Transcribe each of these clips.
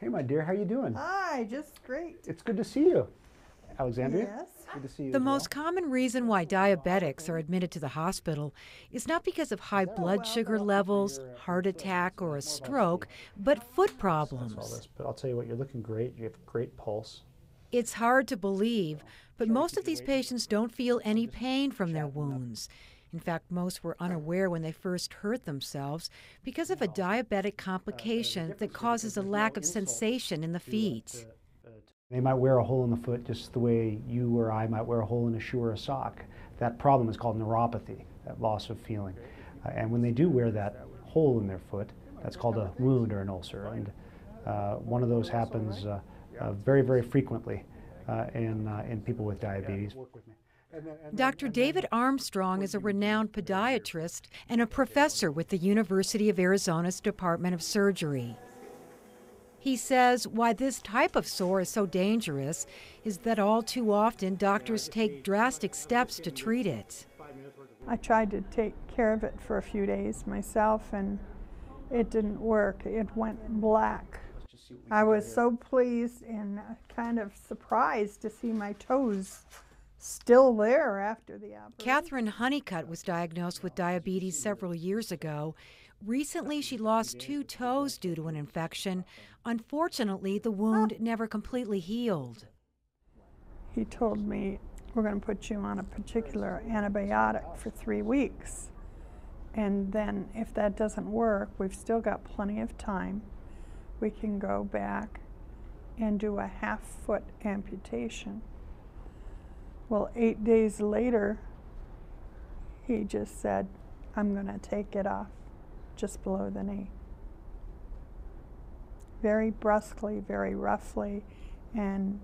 Hey, my dear, how you doing? Hi, just great. It's good to see you. Alexandria? Yes. Good to see you The as well. most common reason why diabetics are admitted to the hospital is not because of high blood sugar levels, heart attack, or a stroke, but foot That's all problems. this, but I'll tell you what, you're looking great. You have great pulse. It's hard to believe, but most of these patients don't feel any pain from their wounds. In fact, most were unaware when they first hurt themselves because of a diabetic complication that causes a lack of sensation in the feet. They might wear a hole in the foot just the way you or I might wear a hole in a shoe or a sock. That problem is called neuropathy, that loss of feeling. And when they do wear that hole in their foot, that's called a wound or an ulcer. And one of those happens very, very frequently in people with diabetes. Dr. David Armstrong is a renowned podiatrist and a professor with the University of Arizona's Department of Surgery. He says why this type of sore is so dangerous is that all too often doctors take drastic steps to treat it. I tried to take care of it for a few days myself, and it didn't work. It went black. I was so pleased and kind of surprised to see my toes still there after the operation. Catherine Honeycutt was diagnosed with diabetes several years ago. Recently, she lost 2 toes due to an infection. Unfortunately, the wound never completely healed. He told me, we're going to put you on a particular antibiotic for 3 weeks. And then if that doesn't work, we've still got plenty of time. We can go back and do a half-foot amputation. Well, 8 days later, he just said, I'm going to take it off just below the knee. Very brusquely, very roughly, and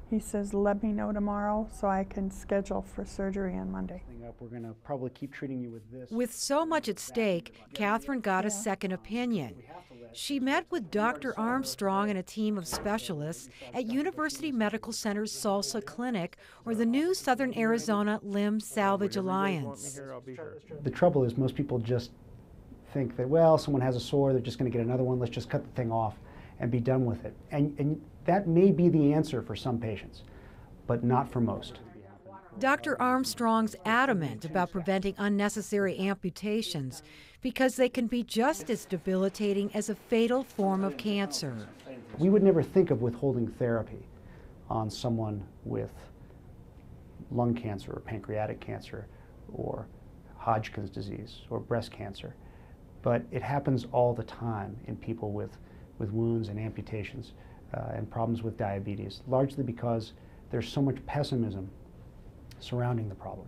he says, let me know tomorrow so I can schedule for surgery on Monday. We're going to probably keep treating you with this. With so much at stake, Catherine got a second opinion. She met with Dr. Armstrong and a team of specialists at University Medical Center's SALSA clinic or the new Southern Arizona Limb Salvage Alliance. The trouble is most people just think that, well, someone has a sore, they're just going to get another one, let's just cut the thing off and be done with it. And that may be the answer for some patients, but not for most. Dr. Armstrong's adamant about preventing unnecessary amputations because they can be just as debilitating as a fatal form of cancer. We would never think of withholding therapy on someone with lung cancer or pancreatic cancer or Hodgkin's disease or breast cancer, but it happens all the time in people with wounds and amputations and problems with diabetes, largely because there's so much pessimism surrounding the problem.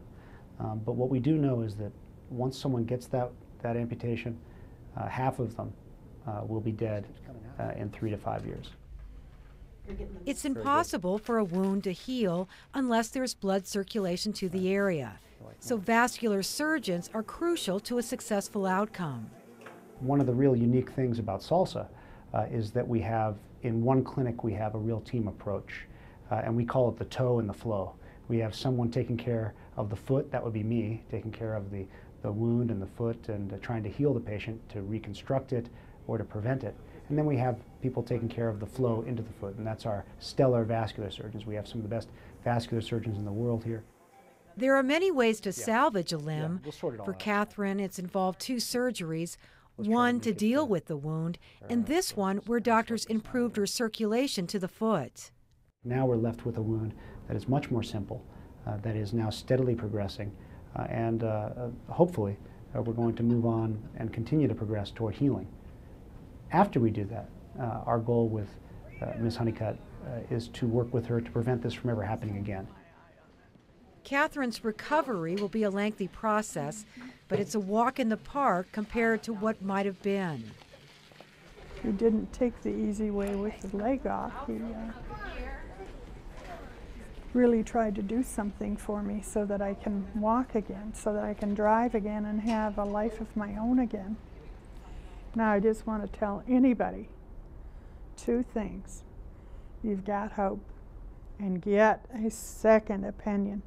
But what we do know is that once someone gets that amputation, half of them will be dead in 3 to 5 years. It's impossible for a wound to heal unless there's blood circulation to the area. So vascular surgeons are crucial to a successful outcome. One of the real unique things about SALSA is that we have, in one clinic, we have a real team approach, and we call it the toe and the flow. We have someone taking care of the foot, that would be me, taking care of the wound and the foot and trying to heal the patient, to reconstruct it or to prevent it. And then we have people taking care of the flow into the foot, and that's our stellar vascular surgeons. We have some of the best vascular surgeons in the world here. There are many ways to salvage a limb. We'll sort it all For out. Catherine, it's involved 2 surgeries, one to deal with the wound, and this one where doctors improved her circulation to the foot. Now we're left with a wound that is much more simple, that is now steadily progressing, and hopefully we're going to move on and continue to progress toward healing. After we do that, our goal with Ms. Honeycutt is to work with her to prevent this from ever happening again. Catherine's recovery will be a lengthy process, but it's a walk in the park compared to what might have been. He didn't take the easy way with his leg off. He really tried to do something for me so that I can walk again, so that I can drive again and have a life of my own again. Now I just want to tell anybody 2 things. You've got hope, and get a second opinion.